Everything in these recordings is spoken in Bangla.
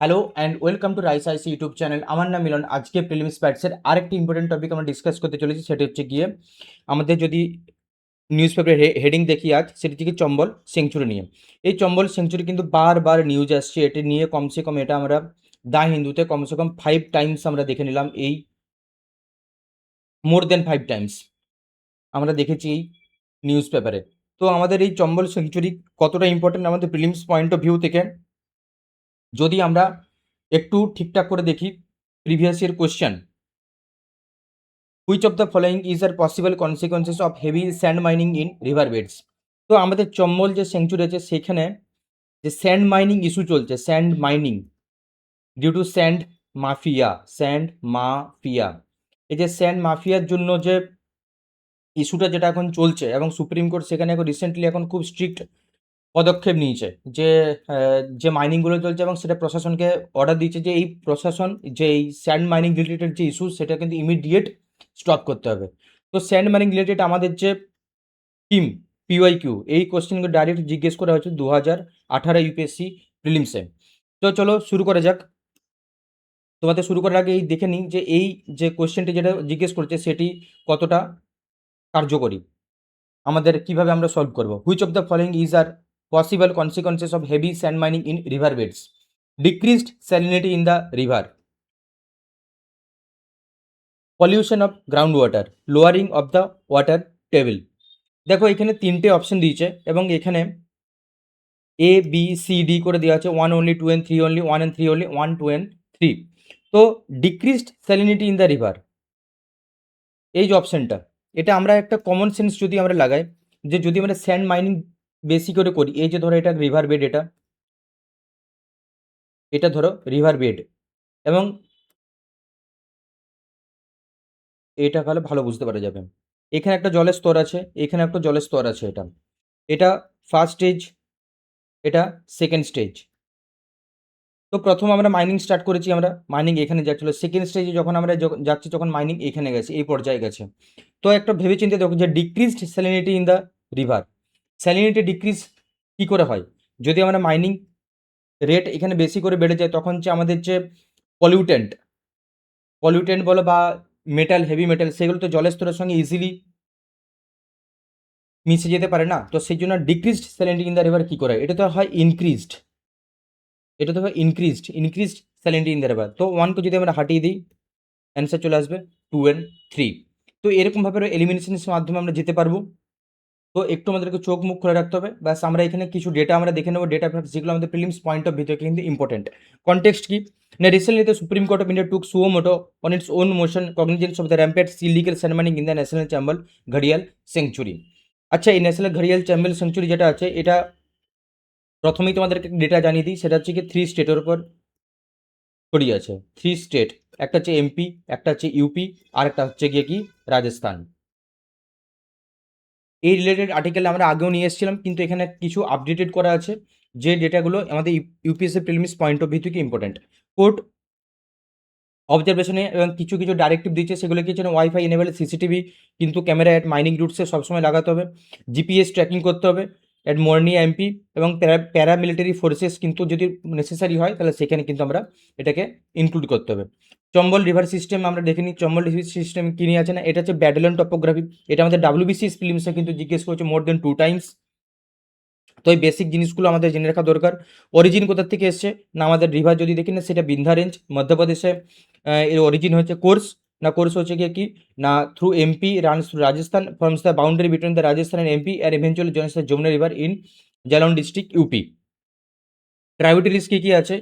Hello and welcome to rice IC YouTube channel. আমার নাম মিলন। আজকে প্রিলিমস প্যাটসের আরেকটি ইম্পর্টেন্ট টপিক আমরা ডিসকাস করতে চলেছি, সেটি হচ্ছে গিয়ে আমাদের যদি নিউজ পেপারের হেডিং দেখি আজ, সেটি থেকে চম্বল সেঞ্চুরি নিয়ে। এই চম্বল সেঞ্চুরি কিন্তু বারবার নিউজ আসছে, এটি নিয়ে কমসে কম এটা আমরা দ্য হিন্দুতে কমসে কম 5 টাইমস আমরা দেখে নিলাম, এই মোর দেন 5 টাইমস আমরা দেখেছি এই নিউজ পেপারে। তো আমাদের এই চম্বল সেঞ্চুরি কতটা ইম্পর্টেন্ট আমাদের প্রিলিমস পয়েন্ট অফ ভিউ থেকে, যদি আমরা একটু ঠিকঠাক করে দেখি previous year question, which of the following is are possible consequences of heavy sand mining in river beds. তো আমাদের চম্বল যে সেঞ্চুরি আছে সেখানে যে স্যান্ড মাইনিং ইস্যু চলছে, sand mining due to sand mafia, এই যে স্যান্ড মাফিয়ার জন্য যে ইস্যুটা যেটা এখন চলছে, এবং সুপ্রিম কোর্ট সেখানে এখন রিসেন্টলি এখন খুব স্ট্রিক্ট পদক্ষেপ নিয়েছে যে যে মাইনিংগুলো চলছে, এবং সেটা প্রশাসনকে অর্ডার দিয়েছে যে এই প্রশাসন যে এই স্যান্ড মাইনিং রিলেটেড যে ইস্যু সেটা কিন্তু ইমিডিয়েট স্টপ করতে হবে। তো স্যান্ড মাইনিং রিলেটেড আমাদের যে টিম পিওয়াইকিউ, এই কোশ্চেনগুলো ডাইরেক্ট জিজ্ঞেস করা হয়েছে 2018 ইউপিএসসি প্রিলিমসে। তো চলো শুরু করা যাক। তোমাদের শুরু করার আগে এই দেখে নিই যে এই যে কোশ্চেনটি যেটা জিজ্ঞেস করছে সেটি কতটা কার্যকরী, আমাদের কিভাবে আমরা সলভ করব। Which of the following is are possible consequences of heavy sand mining in river beds? Decreased salinity in the river, pollution of ground water, lowering of the water table. দেখো এখানে তিনটে অপশন দিয়েছে, এবং এখানে এ বি সি ডি করে দেওয়া আছে, 1 only 2 and 3 only, 1 and 3 only, 1 2 and 3। তো decreased salinity in the river, এই যে অপশনটা, এটা আমরা একটা কমন সেন্স যদি আমরা লাগাই, যে যদি আমরা স্যান্ড মাইনিং বেশি করে করি, এই যে ধরো এটা রিভার বেড, এটা ধরো রিভার বেড, এবং এটা তাহলে ভালো বুঝতে পারা যাবে। এখানে একটা জলের স্তর আছে, এখানে একটা জলের স্তর আছে, এটা এটা ফার্স্ট স্টেজ, এটা সেকেন্ড স্টেজ। তো প্রথম আমরা মাইনিং স্টার্ট করেছি, আমরা মাইনিং এখানে যাচ্ছিলো, সেকেন্ড স্টেজে যখন আমরা যাচ্ছি তখন মাইনিং এখানে গেছে, এই পর্যায়ে গেছে। তো একটা ভেবে চিন্তে দেখো যে decreased salinity in the river, salinity decrease কী করে হয়? যদি আমরা মাইনিং রেট এখানে বেশি করে বেড়ে যায়, তখন যে আমাদের যে পলিউটেন্ট পলিউটেন্ট বলো বা মেটাল, হেভি মেটাল, সেগুলো তো জলের স্তরের সঙ্গে ইজিলি মিশে যেতে পারে না। তো সেই জন্য decreased salinity in the river কী করে, এটা তো হয় ইনক্রিজড, এটা তো হয় increased salinity in the river. তো 1 কে যদি আমরা হাটিয়ে দিই, অ্যান্সার চলে আসবে 2 and 3। তো এরকমভাবে এলিমিনেশনের মাধ্যমে আমরা যেতে পারবো। তো একটু আমাদেরকে চোখ মুখ খুলে রাখতে হবে। ব্যাস আমরা এখানে কিছু ডেটা আমরা দেখে নেবো, ডেটা ফ্যাক্টস যেগুলো আমাদের প্রিলিমস পয়েন্ট অফ ভিউ থেকে কিন্তু ইম্পর্টেন্ট। কনটেক্সট কি না, recently the Supreme Court of India took suo motu on its own motion cognizance of the rampant illegal sand mining in the National Chambal ঘড়িয়াল সেঞ্চুরি। আচ্ছা, এই ন্যাশনাল ঘড়িয়াল চম্বল সেঞ্চুরি যেটা আছে, এটা প্রথমেই তোমাদেরকে ডেটা জানিয়ে দিই, সেটা হচ্ছে কি 3 স্টেটের উপর ছড়িয়ে আছে। 3 স্টেট, একটা হচ্ছে এমপি, একটা হচ্ছে ইউপি, আর একটা হচ্ছে গিয়ে কি রাজস্থান। এই রিলেটেড আর্টিকেল আমরা আগেও নিয়ে এসেছিলাম, কিন্তু এখানে কিছু আপডেটেড করা আছে, যে ডেটাগুলো আমাদের UPSC prelims point of view থেকে ইম্পর্টেন্ট। কোর্ট অবজারভেশনে এবং কিছু কিছু ডাইরেক্টিভ দিচ্ছে, সেগুলো কি হচ্ছে না, ওয়াইফাই এনেবল সিসিটিভি কিন্তু ক্যামেরা অ্যাট মাইনিং রুটসে সবসময় লাগাতে হবে, জিপিএস ট্র্যাকিং করতে হবে অ্যাট মর্নি এমপি, এবং প্যারামিলিটারি ফোর্সেস কিন্তু যদি নেসেসারি হয় তাহলে সেখানে কিন্তু আমরা এটাকে ইনক্লুড করতে হবে। চম্বল রিভার সিস্টেম আমরা দেখে নিই, চম্বল রিভার সিস্টেম কী নিয়ে আছে না, এটা হচ্ছে ব্যাডেলন টপোগ্রাফি। এটা আমাদের ডাব্লিউবিসিএস প্রিলিমসে কিন্তু জিজ্ঞেস করেছে মোর দেন 2 টাইমস। তো এই বেসিক জিনিসগুলো আমাদের জেনে রাখা দরকার। অরিজিন কোথা থেকে এসছে না, আমাদের রিভার যদি দেখি না, সেটা বিন্ধ্যা রেঞ্জ মধ্যপ্রদেশে এর অরিজিন হচ্ছে। কোর্স হচ্ছে গিয়ে কি না, through MP runs through Rajasthan, forms the boundary between the Rajasthan and MP and eventually joins the Yamuna river in Jalaun district UP. Tributaries কী কী আছে,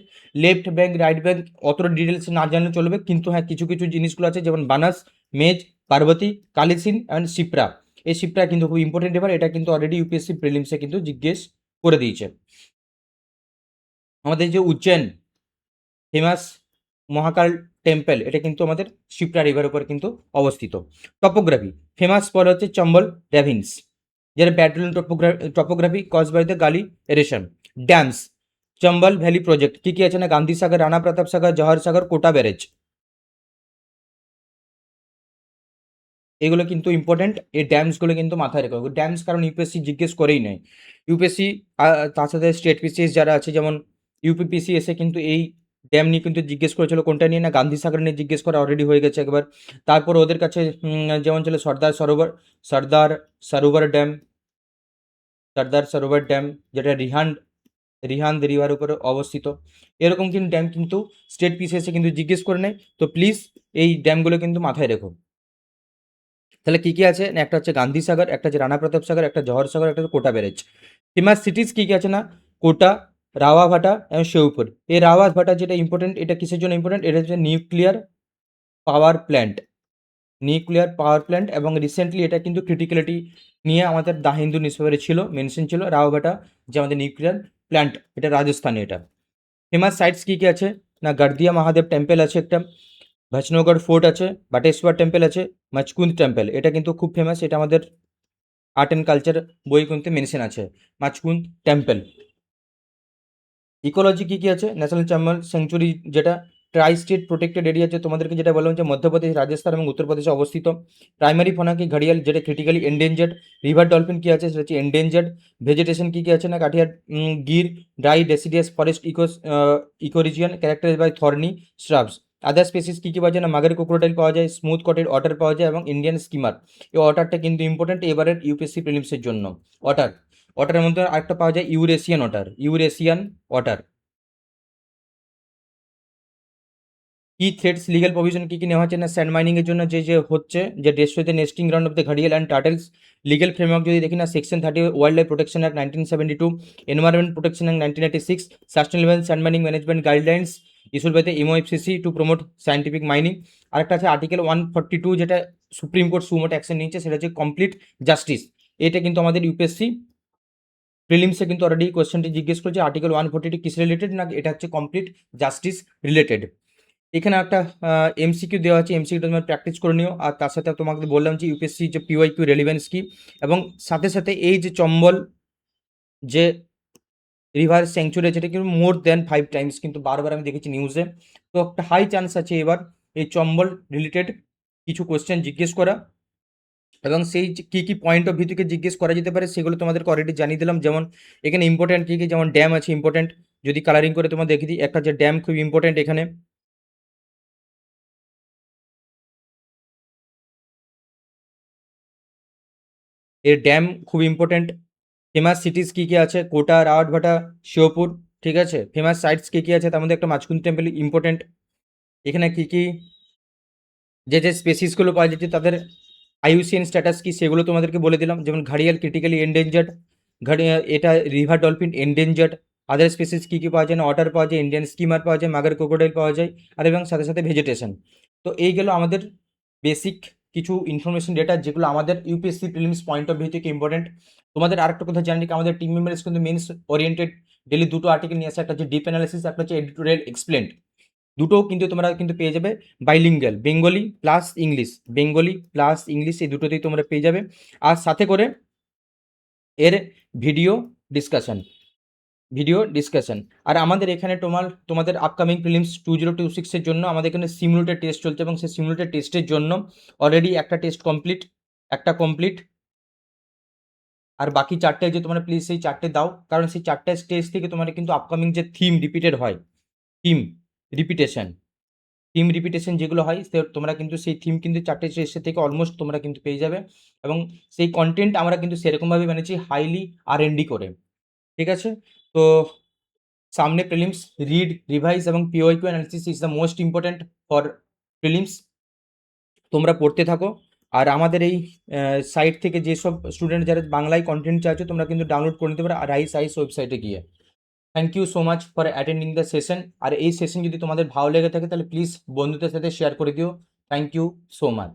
লেফট ব্যাঙ্ক, রাইট ব্যাঙ্ক, অতটা ডিটেলস না জানলে চলবে, কিন্তু হ্যাঁ কিছু কিছু জিনিসগুলো আছে, যেমন বানাস, মেজ, পার্বতী, কালিসিন অ্যান্ড শিপ্রা। এই শিপ্রা কিন্তু খুব ইম্পর্টেন্ট এবার, এটা কিন্তু অলরেডি ইউপিএসসি প্রিলিমসে কিন্তু জিজ্ঞেস করে দিয়েছে। আমাদের যে উজ্জৈন ফেমাস মহাকাল টেম্পল, এটা কিন্তু আমাদের শিপ্রা রিভার উপর কিন্তু অবস্থিত। টপোগ্রাফি ফেমাস স্পট হচ্ছে চম্বল র্যাভিন্স, যেটা ব্যাডলন টপোগ্রাফি কজ বাই দ্য গালি aeration. Dams, Chambal valley project কী কী আছে না, গান্ধী সাগর, রানা প্রতাপ সাগর, জওহর সাগর, কোটা ব্যারেজ, এগুলো কিন্তু ইম্পর্টেন্ট। এই ড্যামসগুলো কিন্তু মাথায় রেখে, ড্যামস কারণ ইউপিএসসি জিজ্ঞেস করেই নেয়। ইউপিএসসি তার সাথে স্টেট পিসিএস যারা আছে, যেমন ইউপিপিসিএসে কিন্তু এই ড্যাম নিয়ে কিন্তু জিজ্ঞেস করেছিল, কোনটা নিয়ে না গান্ধী সাগর নিয়ে জিজ্ঞেস করা অলরেডি হয়ে গেছে একবার। তারপর ওদের কাছে যেমন ছিল সর্দার সরোবর ড্যাম, সর্দার সরোবর ড্যাম, যেটা রিহান্দ রিভার উপরে অবস্থিত। এরকম কিন্তু ড্যাম কিন্তু স্টেট পিসিএসে কিন্তু জিজ্ঞেস করে নেয়, তো প্লিজ এই ড্যামগুলো কিন্তু মাথায় রেখো। তাহলে কি কি আছে না, একটা হচ্ছে গান্ধী সাগর, একটা হচ্ছে রানা প্রতাপ সাগর, একটা জওহর সাগর, একটা হচ্ছে কোটা ব্যারেজ। ফেমাস সিটিজ কি কি আছে না, কোটা, রাওয়াভাটা এবং শিবপুর। এই রাওয়াভাটা যেটা ইম্পর্টেন্ট, এটা কিসের জন্য ইম্পর্টেন্ট, এটা হচ্ছে power plant nuclear power plant, এবং রিসেন্টলি এটা কিন্তু ক্রিটিক্যালিটি নিয়ে আমাদের দ্য হিন্দু নিউজ পেপারে ছিল, মেনশন ছিল রাওয়াভাটা যে আমাদের নিউক্লিয়ার প্ল্যান্ট, এটা রাজস্থানে। এটা ফেমাস সাইটস কী কী আছে না, গার্দিয়া মহাদেব টেম্পল আছে একটা, ভজনগড় ফোর্ট আছে, বাটেশ্বর টেম্পল আছে, মাচকুন্দ টেম্পল, এটা কিন্তু খুব ফেমাস, এটা আমাদের আর্ট অ্যান্ড কালচার বই কিন্তু মেনশন আছে, মাচকুন্দ টেম্পল। ইকোলজি কী কী আছে, ন্যাশনাল চাম্বল স্যাংচুরি, যেটা ট্রাই স্টেট প্রোটেক্টেড এরিয়া আছে, তোমাদেরকে যেটা বললাম যে মধ্যপ্রদেশ, রাজস্থান এবং উত্তরপ্রদেশে অবস্থিত। প্রাইমারি ফোনা কি ঘড়িয়াল, যেটা ক্রিটিক্যালি এন্ডেঞ্জার্ড। রিভার ডলফিন কী আছে, সেটা হচ্ছে এন্ডেঞ্জার্ড। ভেজিটেশন কী কী আছে না, Kathiar Gir dry deciduous forest ecoregion characterize by thorny shrubs. Other species কী কী পাওয়া যায় না, মাগার ক্রোকোডাইল পাওয়া যায়, স্মুথ কটেড অটার পাওয়া যায় এবং ইন্ডিয়ান স্কিমার। এই অটারটা কিন্তু ইম্পর্টেন্ট এবারের ইউপিএসসি প্রিলিমসের জন্য। অটার, অটারের মধ্যে আরেকটা পাওয়া যায় ইউরেশিয়ান অটার। কি থ্রেডস লিগ্যাল প্রভিশন কী কী নেওয়া হচ্ছে না, স্যান্ড মাইনিংয়ের জন্য যে হচ্ছে যে ডেস্ট্রয়তে নেস্টিং গ্রাউন্ড অফ দ্য ঘাড়িয়াল অ্যান্ড টার্টেলস। লিগ্যাল ফ্রেমওয়ার্ক যদি দেখি না, section 30 Wildlife Protection Act 1972, Environment Protection Act 1986, sustainable sand mining management guidelines issued by the MoEFCC to promote scientific mining. আরেকটা আছে আর্টিকেল 142, যেটা সুপ্রিম কোর্ট সুমোটো অ্যাকশন নিয়েছে, সেটা হচ্ছে কমপ্লিট জাস্টিস। এটা কিন্তু আমাদের ইউপিএসসি প্রিলিমসে কিন্তু অলরেডি কোয়েশ্চেনটি জিজ্ঞেস করেছে, আর্টিকেল 142 কিস রিলেটেড না, এটা হচ্ছে কমপ্লিট জাস্টিস রিলেটেড। এখানে একটা এমসিকিউ দেওয়া আছে, এমসিকিউটা তোমরা প্র্যাকটিস করে নিও। আর তার সাথে তোমাকে বললাম যে ইউপিএসসি যে পিওয়াইকিউ রেলিভেন্স কি, এবং সাথে সাথে এই যে চম্বল যে রিভার স্যাংচুরি, যেটা কিন্তু মোর দ্যান 5 টাইমস কিন্তু বারবার আমি দেখেছি নিউজে। তো একটা হাই চান্স আছে এবার এই চম্বল রিলেটেড কিছু কোয়েশ্চেন জিজ্ঞেস করা, এবং সেই কী কী পয়েন্ট অফ ভিউ থেকে জিজ্ঞেস করা যেতে পারে সেগুলো তোমাদেরকে অলরেডি জানিয়ে দিলাম। যেমন এখানে ইম্পর্টেন্ট কী কী, যেমন ড্যাম আছে ইম্পর্টেন্ট, যদি কালারিং করে তোমার দেখে দিই, একটা যে ড্যাম খুব ইম্পর্টেন্ট এখানে। এর ড্যাম খুব ইম্পর্টেন্ট। ফেমাস সিটিস কী কী আছে, কোটা, রাওয়াটভাটা, শিওপুর, ঠিক আছে। ফেমাস সাইটস কী কী আছে, তার মধ্যে একটা মাচকুন্দ টেম্পল ইম্পর্টেন্ট। এখানে কী কী যে স্পেসিসগুলো পাওয়া যাচ্ছে তাদের আইইউসিএন স্ট্যাটাস কী সেগুলো তোমাদেরকে বলে দিলাম। যেমন ঘাড়িয়াল ক্রিটিক্যালি এন্ডেঞ্জার্ড, এটা রিভার ডলফিন এন্ডেঞ্জার্ড। আদার স্পেসিস কী কী পাওয়া যায় না, অটার পাওয়া যায়, ইন্ডিয়ান স্কিমার পাওয়া যায়, মাগার ক্রোকোডাইল পাওয়া যায়, আর এবং সাথে সাথে ভেজিটেশন। তো এই গেল আমাদের বেসিক কিছু ইনফরমেশন ডেটা, যেগুলো আমাদের UPSC prelims point of view থেকে ইম্পর্টেন্ট। তোমাদের আরেকটা কথা জানি কি, আমাদের টিম মেম্বার্স কিন্তু মেন্স ওরিয়েন্টেড ডেলি দুটো আর্টিকেল নিয়ে আসে, একটা হচ্ছে ডিপ অ্যানালিসিস, একটা হচ্ছে এডিটোরিয়াল এক্সপ্লেন্ড। দুটোও কিন্তু তোমরা কিন্তু পেয়ে যাবে বাইলিঙ্গুয়াল, বেঙ্গলি প্লাস ইংলিশ, এই দুটোতেই তোমরা পেয়ে যাবে। আর সাথে করে এর ভিডিও ডিসকাশন আর আমাদের এখানে তোমাদের আপকামিং প্রিলিমস 2026 এর জন্য আমাদের এখানে সিমুলেটেড টেস্ট চলছে, এবং সেই সিমুলেটেড টেস্টের জন্য অলরেডি একটা টেস্ট কমপ্লিট, আর বাকি 4টে যে তোমরা প্লিজ সেই 4টে দাও, কারণ সেই 4টে টেস্ট থেকে তোমাদের কিন্তু আপকামিং যে থিম রিপিটেড হয়, থিম রিপিটেশন থিম রিপিটেশন যেগুলো হয়, তোমরা কিন্তু সেই থিম কিন্তু 4টে টেস্টের থেকে অলমোস্ট তোমরা কিন্তু পেয়ে যাবে, এবং সেই কন্টেন্ট আমরা কিন্তু সেরকমভাবে বানিয়েছি হাইলি R&D করে, ঠিক আছে। তো সামনে প্রিলিমস, রিড, রিভাইজ এবং PYQ analysis is the most important for prelims. তোমরা পড়তে থাকো। আর আমাদের এই সাইট থেকে যেসব স্টুডেন্ট যারা বাংলায় কন্টেন্ট চাইছো, তোমরা কিন্তু ডাউনলোড করে নিতে পারো রাইস আইস ওয়েবসাইটে গিয়ে। Thank you so much for attending the session. আর এই সেশন যদি তোমাদের ভালো লেগে থাকে তাহলে প্লিজ বন্ধুদের সাথে শেয়ার করে দিও। Thank you so much.